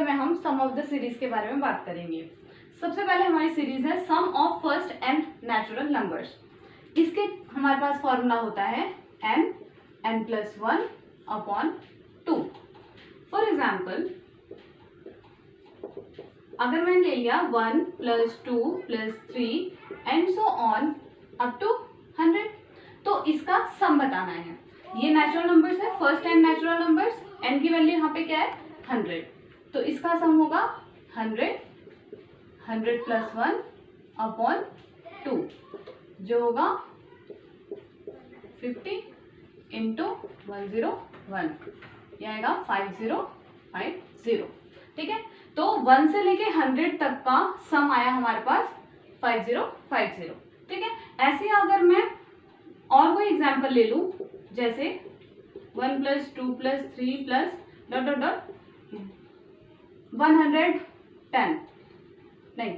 Video में हम सम of the series के बारे में बात करेंगे। सबसे पहले हमारी सीरीज है sum of first and natural numbers. इसके हमारे पास फॉर्मूला होता है n+1 अपॉन 2। फॉर एग्जाम्पल अगर मैंने ले लिया 1 + 2 + 3 and so on up to 100, तो इसका सम बताना है। ये नेचुरल नंबर्स है, first and natural numbers, n की वैल्यू यहाँ पे क्या है 100, तो इसका सम होगा 100 + 1 अपॉन 2 जो होगा 50 इंटू 101, ये आएगा 5050। ठीक है, तो 1 से लेके 100 तक का सम आया हमारे पास 5050। ठीक है, ऐसे अगर मैं और कोई एग्जांपल ले लूं, जैसे 1 + 2 + 3 + ... 110 नहीं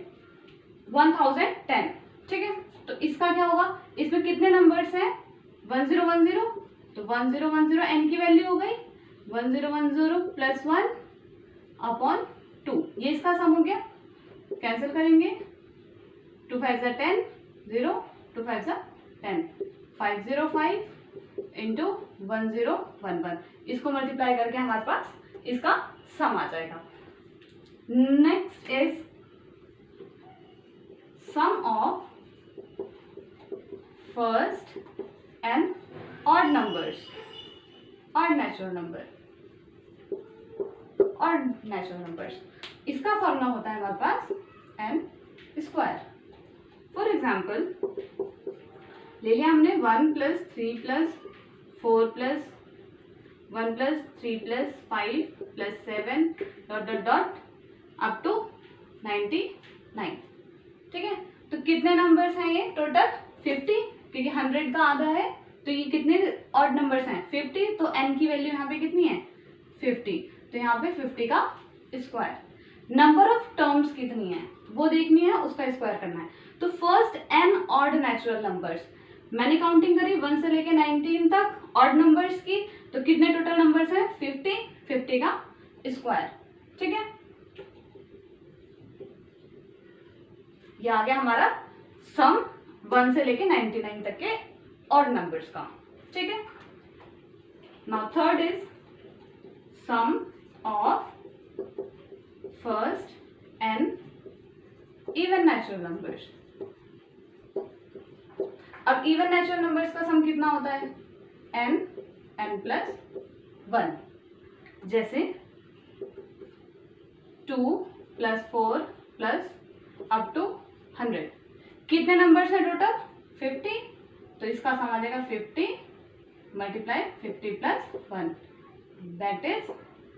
1010। ठीक है, तो इसका क्या होगा, इसमें कितने नंबर्स हैं 1010, तो 1010 n की वैल्यू हो गई 1010 + 1 अपॉन 2, ये इसका सम हो गया। कैंसिल करेंगे 2 5 10 0 2 5 10 505 इंटू 1011, इसको मल्टीप्लाई करके हमारे पास इसका सम आ जाएगा। Next is sum of first and odd numbers, odd natural numbers. इसका फॉर्मूला होता है हमारे पास n²। फॉर एग्जाम्पल ले लिया हमने 1 + 3 + 4 + 1 + 3 + 5 + 7 ... अप टू 99। ठीक है, तो कितने नंबर्स हैं ये टोटल 50, क्योंकि 100 का आधा है, तो ये कितने ऑड नंबर्स हैं 50, तो n की वैल्यू यहाँ पे कितनी है 50, तो यहाँ पे 50 का स्क्वायर। नंबर ऑफ टर्म्स कितनी है वो देखनी है, उसका स्क्वायर करना है। तो first n odd natural numbers, मैंने काउंटिंग करी 1 से लेके 19 तक ऑड नंबर्स की, तो कितने टोटल नंबर्स हैं 50 का स्क्वायर। ठीक है, ये आ गया हमारा सम 1 से लेके 99 तक के ऑड नंबर्स का। ठीक है, now third is sum of first and even natural numbers. अब इवन नेचुरल नंबर्स का सम कितना होता है n+1, जैसे 2 + 4 + अप टू 100, कितने नंबर्स हैं टोटल 50, तो इसका सम आ जाएगा 50 × 50 + 1, दैट इज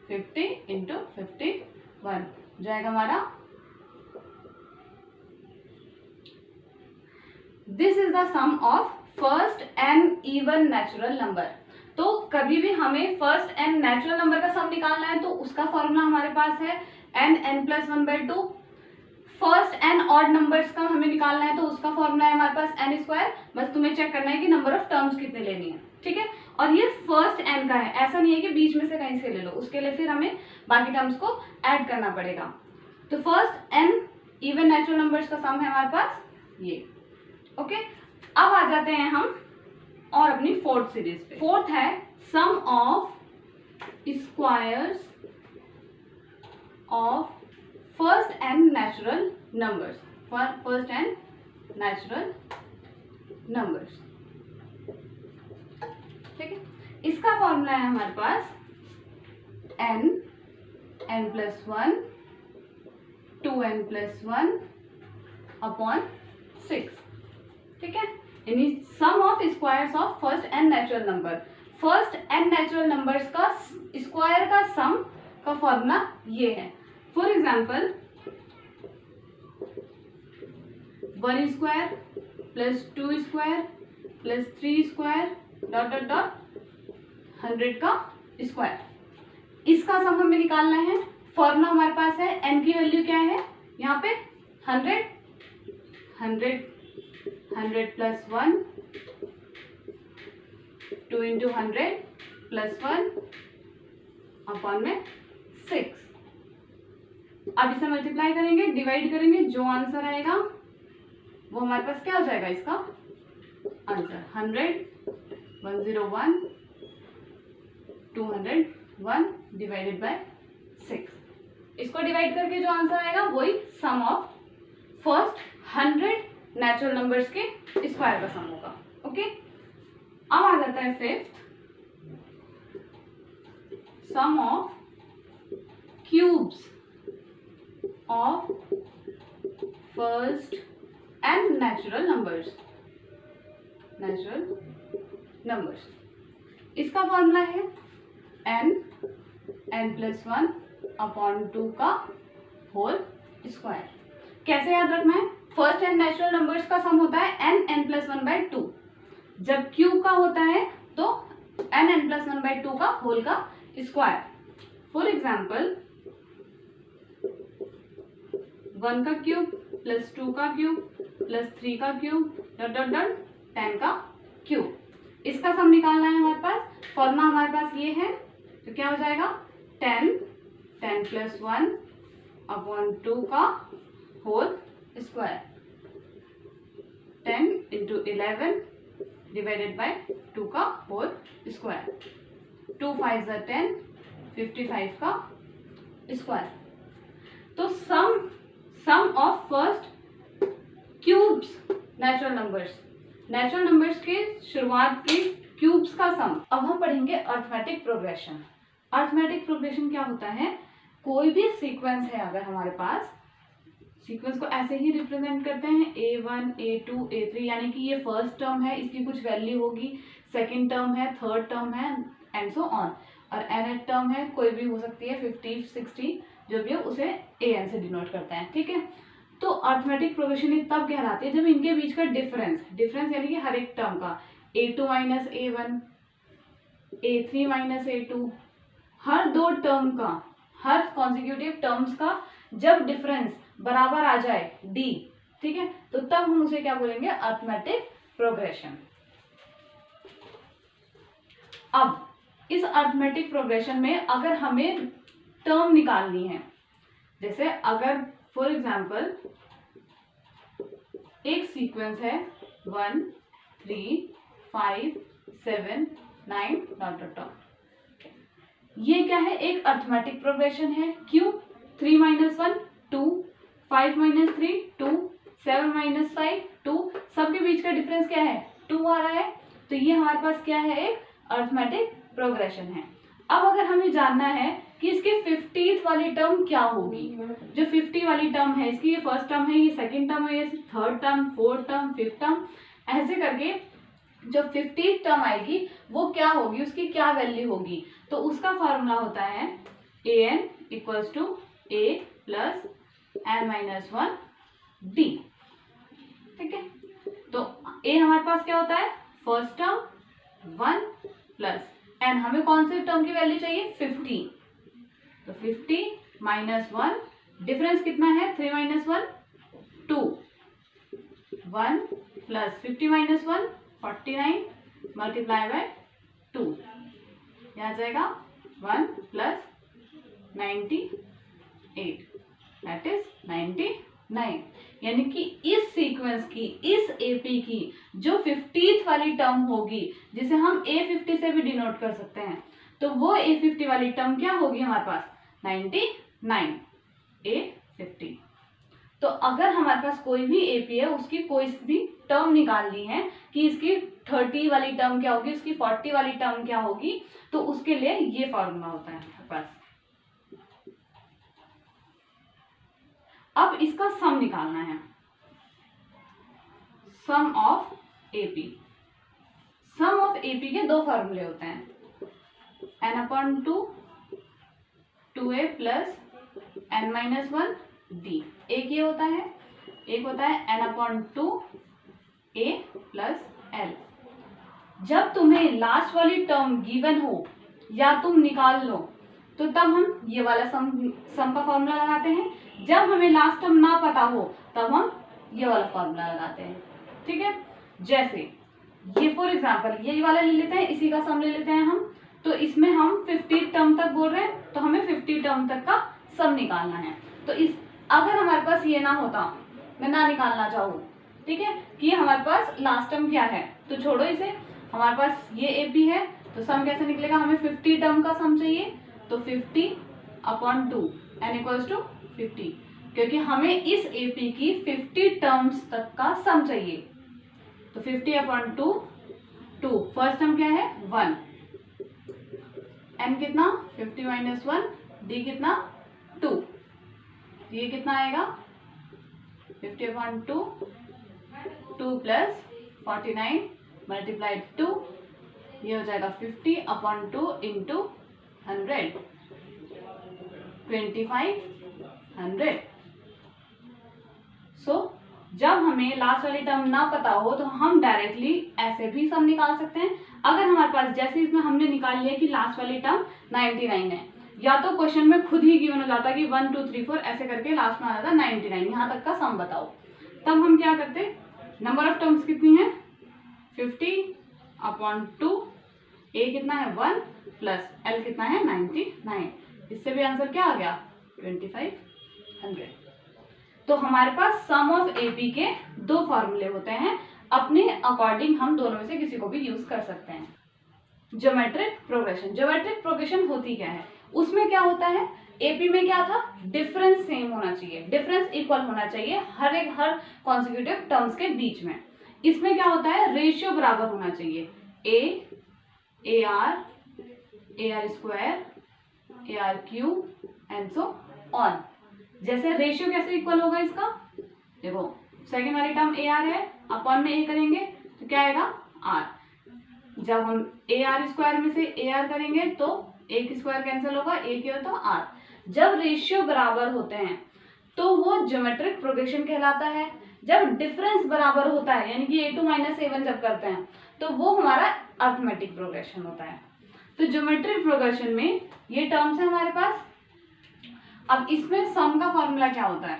50 इंटू 51 जाएगा हमारा। This is the sum of first and even natural number. तो कभी भी हमें फर्स्ट एंड नेचुरल नंबर का सम निकालना है तो उसका फॉर्मूला हमारे पास है n+1/2। First and odd numbers का हमें निकालना है तो उसका फॉर्मूला है हमारे पास n²। बस तुम्हें चेक करना है कि नंबर ऑफ टर्म्स कितने लेनी है। ठीक है, और ये फर्स्ट n का है, ऐसा नहीं है कि बीच में से कहीं से ले लो, उसके लिए फिर हमें बाकी टर्म्स को ऐड करना पड़ेगा। तो first and even natural numbers का सम है हमारे पास ये। ओके, अब आ जाते हैं हम और अपनी फोर्थ सीरीज पे। फोर्थ है sum of squares of first and natural numbers, first and natural numbers. ठीक है, इसका फॉर्मूला है हमारे पास n+1 2n+1 अपॉन 6। ठीक है, यानी sum of squares of first and natural number. First and natural numbers का स्क्वायर का सम का फॉर्मूला ये है। फॉर एग्जाम्पल 1² + 2² + 3² ... 100 का स्क्वायर, इसका सम हमें निकालना है। फॉर्मूला हमारे पास है n की वैल्यू क्या है यहाँ पे 100 + 1 2 × 100 + 1 अपॉन में 6। अब इसे मल्टीप्लाई करेंगे, डिवाइड करेंगे, जो आंसर आएगा वो हमारे पास क्या हो जाएगा इसका आंसर 100, 101, 201 डिवाइडेड बाय 6। इसको डिवाइड करके जो आंसर आएगा वही sum of first 100 natural numbers के स्क्वायर का सम होगा। ओके, अब आ जाता है fifth, sum of cubes of first n natural numbers. इसका फॉर्मूला है n+1 अपॉन 2 का होल स्क्वायर। कैसे याद रखना है? फर्स्ट एन नेचुरल नंबर्स का सम होता है n+1/2। जब क्यूब का होता है तो n+1/2 का होल का स्क्वायर। फॉर एग्जाम्पल 1 का क्यूब प्लस 2 का क्यूब प्लस 3 का क्यूब डॉट डॉट डॉट 10 का क्यूब। इसका सम निकालना है हमारे पास। फॉर्मूला हमारे पास ये है, तो क्या हो जाएगा 10+1 अपॉन 2 का होल स्क्वायर। 10 × 11 डिवाइडेड बाय 2 का होल स्क्वायर। 2 5 = 10, 55 का स्क्वायर। तो sum of first cubes natural numbers के शुरुआत के क्यूब्स का सम। अब हम पढ़ेंगे अर्थमेटिक प्रोग्रेशन। अर्थमेटिक प्रोग्रेशन क्या होता है? कोई भी सीक्वेंस है अगर हमारे पास, सीक्वेंस को ऐसे ही रिप्रेजेंट करते हैं A1 A2 A3, यानी कि ये फर्स्ट टर्म है, इसकी कुछ वैल्यू होगी, सेकंड टर्म है, थर्ड टर्म है एंड सो ऑन, और nth टर्म है, कोई भी हो सकती है 50 60 जो भी है, उसे an से डिनोट करते हैं। ठीक है, तो अर्थमेटिक प्रोग्रेशन ये तब कहलाती है जब इनके बीच का डिफरेंस यानी कि हर एक टर्म का A2 - A1 A3 - A2 हर दो टर्म का, हर कॉन्जिक्यूटिव टर्म्स का जब डिफरेंस बराबर आ जाए d, ठीक है, तो तब हम उसे क्या बोलेंगे? Arithmetic progression. अब इस अर्थमेटिक प्रोग्रेशन में अगर हमें टर्म निकालनी है, जैसे अगर फॉर एग्जाम्पल एक सीक्वेंस है 1 3 5 7 9 डॉट डॉट डॉट, ये क्या है? एक अर्थमेटिक प्रोग्रेशन है। क्यों? 3 - 1 2, 5 - 3 2, 7 - 5 2, सबके बीच का डिफरेंस क्या है? 2 आ रहा है, तो ये हमारे पास क्या है? एक अर्थमेटिक प्रोग्रेशन है। अब अगर हमें जानना है कि इसके 50th वाली टर्म क्या होगी, जो 50 वाली टर्म है, इसकी ये फर्स्ट टर्म है, ये सेकंड टर्म है, ये third term, fourth term, fifth term, ऐसे करके जो 50th टर्म आएगी वो क्या होगी, उसकी क्या वैल्यू होगी, तो उसका फॉर्मूला होता है an = a + n-1 d। ठीक है, तो a हमारे पास क्या होता है? फर्स्ट टर्म 1 प्लस n, हमें कौन से टर्म की वैल्यू चाहिए? 50, तो 50 - 1, डिफरेंस कितना है? 3 - 1 2, 1 प्लस 50 - 1 49 मल्टीप्लाई बाय 2, यह आ जाएगा 1 प्लस 98 दैट इज 99। यानी कि इस सीक्वेंस की, इस AP की जो 50th वाली टर्म होगी, जिसे हम A50 से भी डिनोट कर सकते हैं, तो वो A50 वाली टर्म क्या होगी हमारे पास? 99 A50। तो अगर हमारे पास कोई भी AP है, उसकी कोई भी टर्म निकालनी है कि इसकी 30 वाली टर्म क्या होगी, उसकी 40 वाली टर्म क्या होगी, तो उसके लिए ये फॉर्मूला होता है हमारे पास। अब इसका सम निकालना है, sum of AP। Sum of AP के दो फॉर्मूले होते हैं, n/2 2a + n-1 d। एक ये होता है, एक होता है n/2 a + l। जब तुम्हें लास्ट वाली टर्म गिवन हो या तुम निकाल लो, तो तब हम ये वाला सम का फॉर्मूला लगाते हैं। जब हमें लास्ट टर्म ना पता हो तब हम ये वाला फॉर्मूला लगाते हैं। ठीक है, जैसे ये फॉर एग्जांपल ये वाला ले लेते हैं, इसी का सम ले लेते हैं हम। तो इसमें हम 50 टर्म तक बोल रहे हैं, तो हमें 50 टर्म तक का सम निकालना है। तो इस अगर हमारे पास ये ना होता, मैं ना निकालना चाहूँ, ठीक है, कि हमारे पास लास्ट टर्म क्या है, तो छोड़ो इसे, हमारे पास ये AP है, तो सम कैसे निकलेगा, हमें 50 टर्म का सम चाहिए, तो 50/2 n = 50, क्योंकि हमें इस AP की 50 टर्म्स तक का सम चाहिए। तो 50/2, 2 फर्स्ट टर्म क्या है 1, n कितना 50 - 1, d कितना 2, ये कितना आएगा 50/2, 2 + 49 × 2, ये हो जाएगा 50/2 × 100, 2500। सो जब हमें लास्ट वाली टर्म ना पता हो तो हम डायरेक्टली ऐसे भी सम निकाल सकते हैं। अगर हमारे पास जैसे इसमें हमने निकाल लिया कि लास्ट वाली टर्म 99 है, या तो क्वेश्चन में खुद ही गिवन हो जाता कि 1 2 3 4 ऐसे करके लास्ट में आ जाता 99, यहाँ तक का सम बताओ। तब हम क्या करते, नंबर ऑफ टर्म्स कितनी है 50/2, a कितना है 1 प्लस l कितना है 99, इससे भी आंसर क्या आ गया 2500। तो हमारे पास सम ऑफ AP के दो फॉर्मूले होते हैं, अपने अकॉर्डिंग हम दोनों में से किसी को भी यूज कर सकते हैं। ज्योमेट्रिक प्रोग्रेशन, ज्योमेट्रिक प्रोग्रेशन होती क्या है, उसमें क्या होता है, AP में क्या था, डिफरेंस सेम होना चाहिए, डिफरेंस इक्वल होना चाहिए हर कॉन्सेक्यूटिव टर्म्स के बीच में। इसमें क्या होता है, रेशियो बराबर होना चाहिए, AR AR², AR³ and so on. जैसे रेशियो कैसे इक्वल होगा इसका, देखो सेकंड वाली टर्म AR है, अपॉन में A करेंगे तो क्या आएगा R। जब हम AR² में से AR करेंगे तो A² कैंसिल होगा, A क्या तो R। जब रेशियो बराबर होते हैं तो वो ज्योमेट्रिक प्रोग्रेशन कहलाता है। जब डिफरेंस बराबर होता है, यानी कि A2 - A1 जब करते हैं तो वो हमारा अरिथमेटिक प्रोग्रेशन होता है। तो ज्योमेट्रिक प्रोग्रेशन में ये टर्म्स है हमारे पास। अब इसमें सम का फॉर्मूला क्या होता है,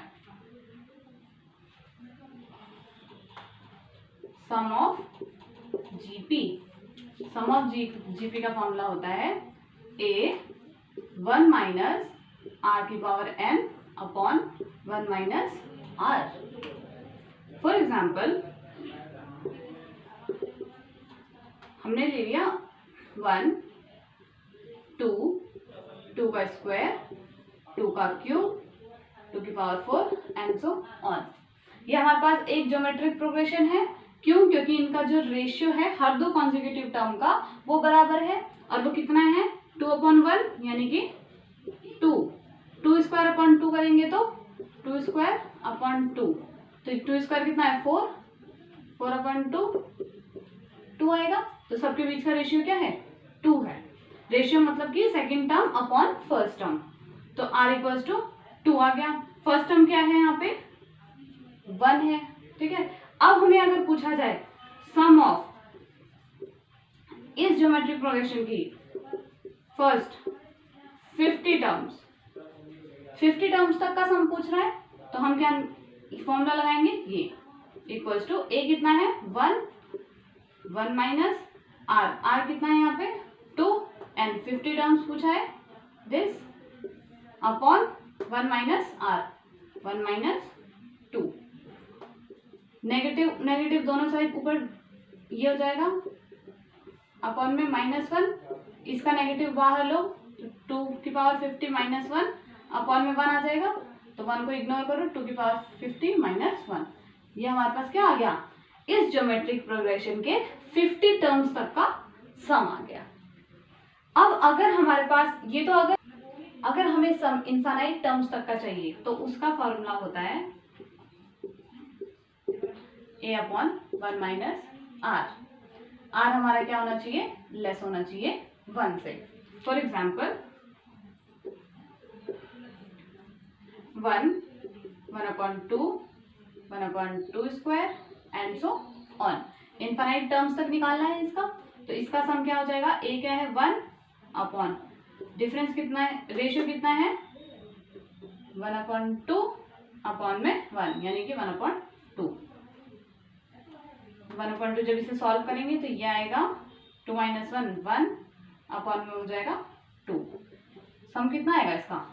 sum of GP, sum of GP का फॉर्मूला होता है A1 - R⁴n upon 1 - R। For example हमने ले लिया 1 2 2 का स्क्वायर 2 का क्यूब 2 की पावर 4 एंड सो ऑन। ये हमारे पास एक ज्योमेट्रिक प्रोग्रेशन है, क्यों, क्योंकि इनका जो रेशियो है हर दो कॉन्सेक्यूटिव टर्म का वो बराबर है, और वो कितना है 2/1, यानी कि 2 2² करेंगे तो 2² तो 2² कितना है 4 4/2 2 आएगा। तो सबके बीच का रेशियो क्या है 2 है, रेशियो मतलब कि second term upon first term. तो R = 2 आ गया। फर्स्ट टर्म क्या है यहाँ पे 1 है, ठीक है। अब हमें अगर पूछा जाए सम ऑफ इस ज्योमेट्रिक प्रोग्रेशन की फर्स्ट 50 टर्म्स तक का सम पूछ रहा है, तो हम क्या फॉर्मूला लगाएंगे, ये = A कितना है 1 R कितना है यहाँ पे 2 एंड 50 टर्म्स पूछा है दिस अपॉन 1 - R 1 - 2। नेगेटिव दोनों साइड ऊपर ये हो जाएगा, अपॉन में -1, इसका नेगेटिव बाहर लो तो 2 की पावर 50 - 1 अपॉन में 1 आ जाएगा, तो 1 को इग्नोर करो 2 की पावर 50 - 1। ये हमारे पास क्या आ गया, इस ज्योमेट्रिक प्रोग्रेशन के 50 टर्म्स तक का सम आ गया। अब अगर हमारे पास ये तो अगर हमें सम इनफाइनाइट टर्म्स तक का चाहिए तो उसका फॉर्मूला होता है A/1 - R। R हमारा क्या होना चाहिए, लेस होना चाहिए 1 से। For example 1 1/2 1/2² and so on. Infinite terms तक निकालना है इसका, तो इसका सम क्या हो जाएगा, A क्या है 1 अपॉन डिफरेंस कितना है, रेशियो कितना है 1/2 अपॉन में 1, यानी कि 1/2। 1/2 जब इसे सॉल्व करेंगे तो ये आएगा 2 - 1 अपॉन में हो जाएगा 2। सम कितना आएगा इसका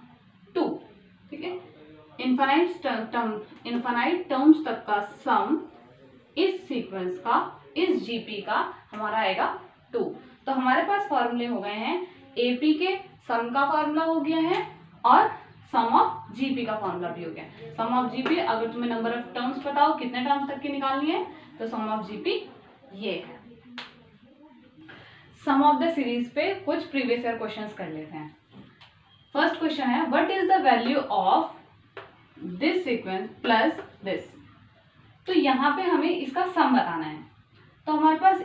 2, ठीक है। इनफाइनाइट टर्म्स तक का सम इस सीक्वेंस का, इस जीपी का हमारा आएगा 2। तो हमारे पास फॉर्मूले हो गए हैं, एपी के सम का फॉर्मूला हो गया है और सम ऑफ जीपी का फॉर्मूला भी हो गया। सम ऑफ जीपी, अगर तुम्हें नंबर ऑफ टर्म्स बताओ कितने टर्म्स तक की निकालनी है, तो सम ऑफ जीपी ये है। सम ऑफ द सीरीज पे कुछ प्रीवियस ईयर क्वेश्चंस कर लेते हैं। फर्स्ट क्वेश्चन है, what is the value of this sequence plus this. तो यहाँ पे हमें इसका सम बताना है। तो हमारे पास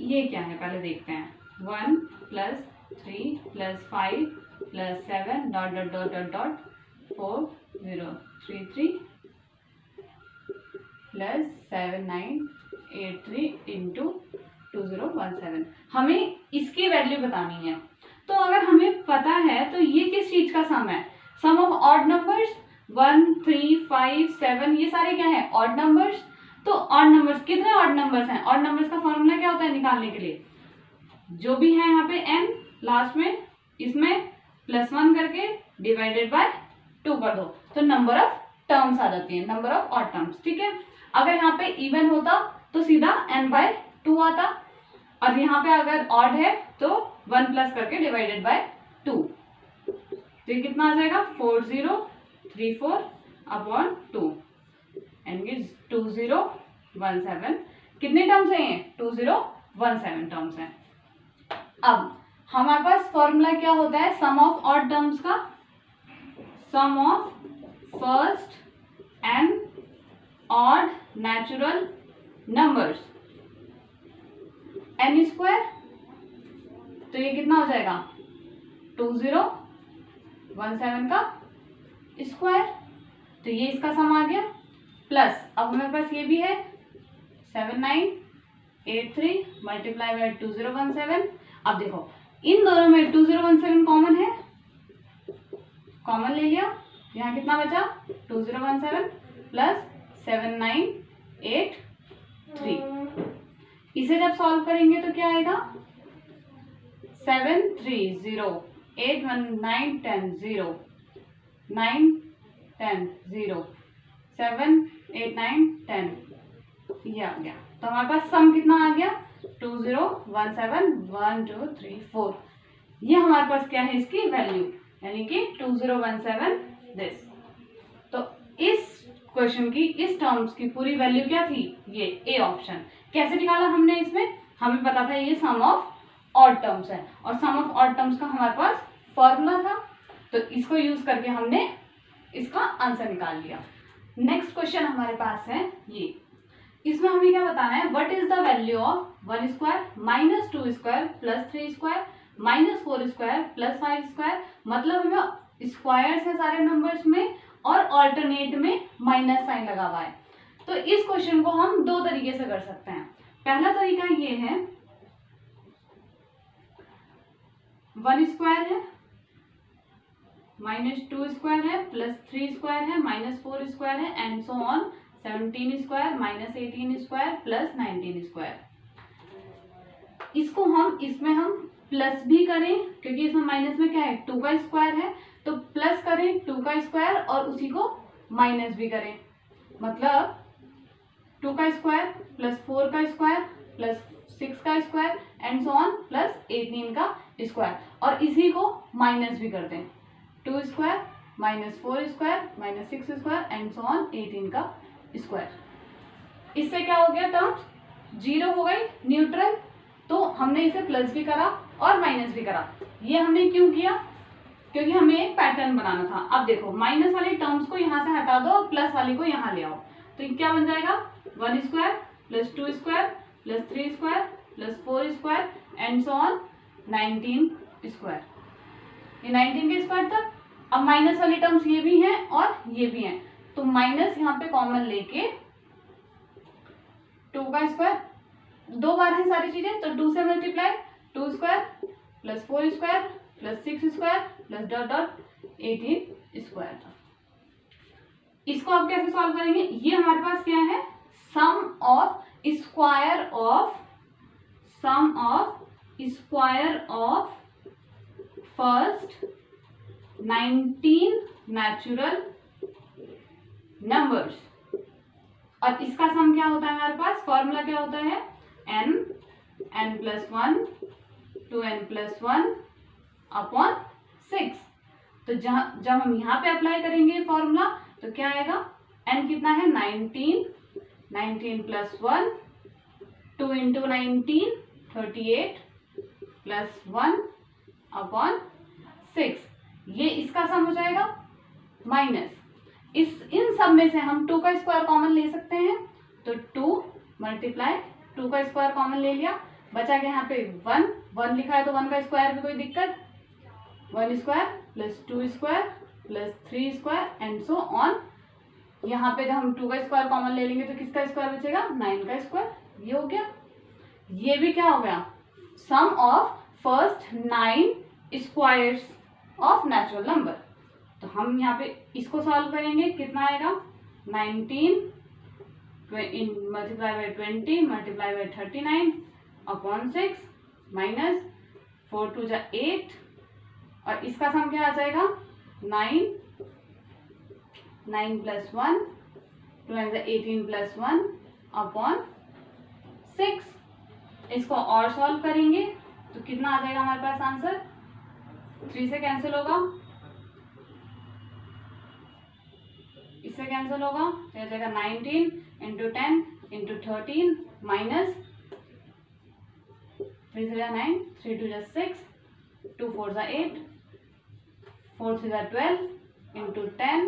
ये क्या है पहले देखते हैं। 1 + 3 + 5 + 7 ... 4 0 3 3 + 7 9 8 3 × 2017। हमें इसकी वैल्यू बतानी है। तो अगर हमें पता है तो ये किस चीज का सम है, सम ऑफ ऑड नंबर्स। 1 3 5 7 ये सारे क्या है, ऑड नंबर्स। तो ऑड नंबर्स, कितने ऑड नंबर्स हैं, ऑड नंबर्स का फॉर्मूला क्या होता है निकालने के लिए, जो भी है यहाँ पे n लास्ट में, इसमें +1 करके डिवाइडेड बाय 2 कर दो, तो नंबर ऑफ टर्म्स आ जाती है, नंबर ऑफ ऑड टर्म्स। ठीक है, अगर यहाँ पे इवन होता तो सीधा n/2 आता, और यहाँ पे अगर ऑड है तो 1 प्लस करके डिवाइडेड बाय 2। तो ये कितना आ जाएगा, 4034/2 एंड 2017। कितने टर्म्स हैं ये, 2017 टर्म्स हैं। अब हमारे पास फॉर्मूला क्या होता है सम ऑफ ऑड टर्म्स का, sum of first and odd natural numbers n²। तो ये कितना हो जाएगा, 2017 का स्क्वायर। तो ये इसका सम आ गया, प्लस अब हमारे पास ये भी है 7983 मल्टीप्लाई बाय 2017। अब देखो इन दोनों में 2017 कॉमन है, कॉमन ले लिया, यहाँ कितना बचा 2017 प्लस 7983। इसे जब सॉल्व करेंगे तो क्या आएगा, 7 3 0 8 1 9 10 0 9 10 0 7 8 9 10, ये आ गया। तो हमारे पास सम कितना आ गया, 2017 1 2 3 4। ये हमारे पास क्या है इसकी वैल्यू, यानी कि 2017 दिस। तो इस क्वेश्चन की, इस टर्म्स की पूरी वैल्यू क्या थी, ये ए ऑप्शन। कैसे निकाला हमने, इसमें हमें पता था ये सम ऑफ ऑड टर्म्स है, और सम ऑफ ऑड टर्म्स का हमारे पास फॉर्मूला था, तो इसको यूज करके हमने इसका आंसर निकाल लिया। नेक्स्ट क्वेश्चन हमारे पास है ये, इसमें हमें क्या बताना है, what is the value of 1² - 2² + 3² - 4² + 5²। मतलब हमें स्क्वायर्स है सारे नंबर्स में और ऑल्टरनेट में माइनस साइन लगा हुआ है। तो इस क्वेश्चन को हम दो तरीके से कर सकते हैं। पहला तरीका ये है, 1² है, -2² है, +3² है, -4² है, एंड सो ऑन 17² -18² +19²। इसको हम, इसमें हम प्लस भी करें, क्योंकि इसमें माइनस में क्या है 2 का स्क्वायर है, तो प्लस करें 2 का स्क्वायर और उसी को माइनस भी करें, मतलब 2 का स्क्वायर प्लस 4 का स्क्वायर प्लस 6 का square and so on plus 18 का स्क्वायर, और इसी को माइनस भी कर दें, 2² - 4² - 6² एंड सो ऑन 18 का स्क्वायर। इससे क्या हो गया, टर्म्स जीरो हो गई, न्यूट्रल। तो हमने इसे प्लस भी करा और माइनस भी करा। ये हमने क्यों किया, क्योंकि हमें एक पैटर्न बनाना था। अब देखो माइनस वाले टर्म्स को यहाँ से हटा दो और प्लस वाली को यहाँ ले आओ, तो ये क्या बन जाएगा, 1² + 2² + 3² + 4² एंड सो ऑन 19²। ये 19 के स्क्वायर तक। अब माइनस वाली टर्म्स ये भी हैं और ये भी हैं, तो माइनस यहाँ पे कॉमन लेके 2 का स्क्वायर, 2 बार है सारी चीजें, तो 2 से मल्टीप्लाई, 2² + 4² + 6² + 18²। इसको आप कैसे सॉल्व करेंगे, ये हमारे पास क्या है, sum of square of first 19 natural numbers. और इसका सम क्या होता है हमारे पास, फॉर्मूला क्या होता है, n+1 to n+1 अपॉन 6। तो जब हम यहाँ पे अप्लाई करेंगे फॉर्मूला तो क्या आएगा, n कितना है 19, 19 + 1, 2 × 19 38 + 1 अपॉन 6। ये इसका सम हो जाएगा माइनस इन सब में से हम 2 का स्क्वायर कॉमन ले सकते हैं, तो 2 × 2 का स्क्वायर कॉमन ले लिया, बचा के यहाँ पे 1 लिखा है तो 1 का स्क्वायर भी कोई दिक्कत, 1 square + 2 square + 3 square and so on. यहाँ पे जब हम 2 का स्क्वायर कॉमन ले लेंगे तो किसका स्क्वायर बचेगा, 9 का स्क्वायर। ये हो गया, ये भी क्या हो गया, sum of first 9 squares of natural number. तो हम यहाँ पे इसको सॉल्व करेंगे, कितना आएगा 19 × 20 × 39 अपॉन 6 माइनस 4 × 2 = 8 और इसका सम क्या आ जाएगा 9 + 1 2 × 18 + 1 अपॉन 6। इसको और सॉल्व करेंगे तो कितना आ जाएगा हमारे पास आंसर, 3 से कैंसिल होगा, इससे कैंसिल होगा तो आ जाएगा 19 × 10 × 13 माइनस 3 से 9, 3 × 2 = 6, 2 4 = 8, 4 3 = 12 × 10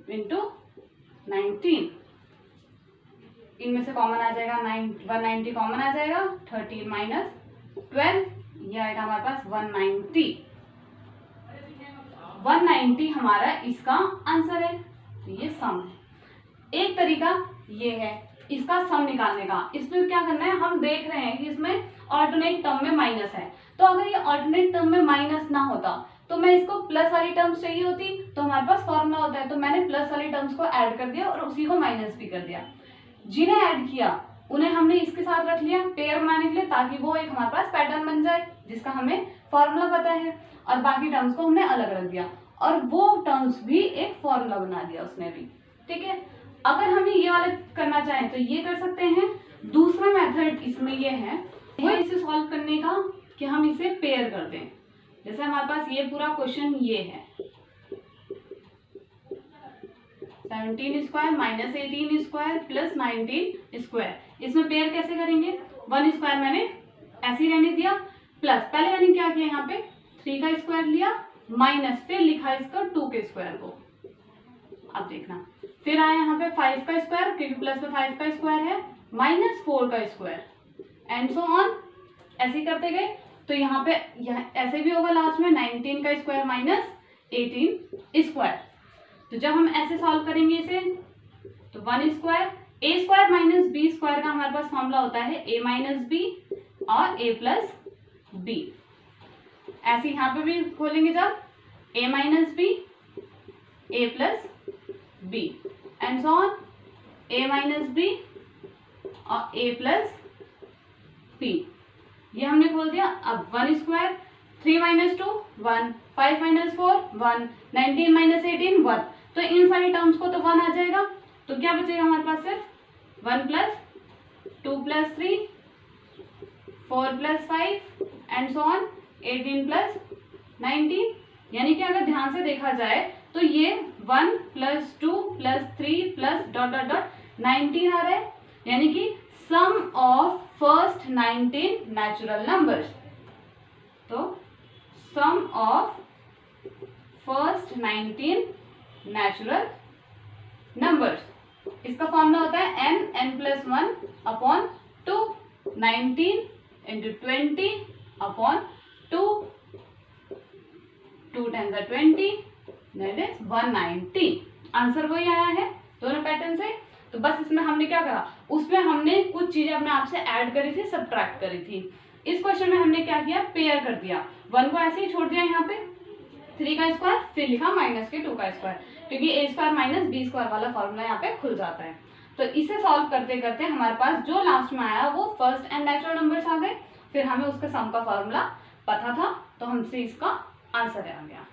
× 19। इनमें से कॉमन आ जाएगा 190 कॉमन आ जाएगा, 13 माइनस 12 ये आएगा हमारे पास 190। 190 हमारा इसका आंसर है। तो ये सम है। एक तरीका ये है इसका सम निकालने का। इसमें क्या करना है, हम देख रहे हैं कि इसमें ऑल्टरनेट टर्म में माइनस है, तो अगर ये ऑल्टरनेट टर्म में माइनस ना होता तो मैं इसको प्लस वाली टर्म्स चाहिए होती, तो हमारे पास फॉर्मूला होता है, तो मैंने प्लस वाली टर्म्स को ऐड कर दिया और उसी को माइनस भी कर दिया। जिन्हें ऐड किया उन्हें हमने इसके साथ रख लिया पेयर बनाने के लिए, ताकि वो एक हमारे पास पैटर्न बन जाए जिसका हमें फॉर्मूला पता है, और बाकी टर्म्स को हमने अलग रख दिया और वो टर्म्स भी एक फॉर्मूला बना दिया उसने भी। ठीक है, अगर हमें ये वाला करना चाहें तो ये कर सकते हैं। दूसरा मेथड इसमें ये है वो इसे सॉल्व करने का कि हम इसे पेयर कर दें। जैसे हमारे पास ये पूरा क्वेश्चन ये है 17 square minus 18 square plus 19 square, इसमें पेयर कैसे करेंगे, 1 स्क्वायर मैंने ऐसे ही रहने दिया, प्लस पहले मैंने क्या किया यहाँ पे 3 का स्क्वायर लिया, माइनस फिर लिखा इसका 2 के स्क्वायर को। अब देखना फिर आया यहाँ पे 5 का स्क्वायर, क्योंकि प्लस में 5 का स्क्वायर है, माइनस 4 का स्क्वायर एंड सो ऑन, ऐसे ही करते गए। तो यहाँ पे ऐसे भी होगा लास्ट में 19 का स्क्वायर माइनस 18 स्क्वायर। तो जब हम ऐसे सॉल्व करेंगे इसे तो 1 स्क्वायर ए स्क्वायर माइनस बी स्क्वायर का हमारे पास फॉर्मूला होता है ए माइनस बी और ए प्लस बी। ऐसे यहाँ पे भी खोलेंगे जब A minus B A plus B and so on, A minus B और ए प्लस बी, ये हमने खोल दिया। अब 1 स्क्वायर 3 माइनस 2 1, 5 माइनस 4 1, 19 माइनस 18 1, तो इन सारी टर्म्स को तो 1 आ जाएगा, तो क्या बचेगा हमारे पास सिर्फ 1 + 2 + 3 4 + 5 एंड सो ऑन 18 + 19। यानी कि अगर ध्यान से देखा जाए तो ये 1 + 2 + 3 + ... 19 आ रहा है, यानी कि सम ऑफ फर्स्ट 19 नेचुरल नंबर्स। तो sum of first 19 natural numbers, इसका फॉर्मूला होता है n+1 upon 2, 19 × 20 upon 2, 2 × 20 that is 190। Answer वही आया है दोनों पैटर्न से। तो बस इसमें हमने क्या करा, उसमें हमने कुछ चीजें अपने आप से ऐड करी थी, सब्ट्रैक्ट करी थी। इस क्वेश्चन में हमने क्या किया, पेयर कर दिया, 1 को ऐसे ही छोड़ दिया, यहाँ पे 3 का स्क्वायर फिर लिखा माइनस के 2 का स्क्वायर, क्योंकि ए स्क्वायर माइनस बी स्क्वायर वाला फॉर्मूला यहाँ पे खुल जाता है। तो इसे सॉल्व करते करते हमारे पास जो लास्ट में आया वो फर्स्ट एंड नेचुरल नंबर्स आ गए। फिर हमें उसका सम का फॉर्मूला पता था, तो हमसे इसका आंसर आ गया।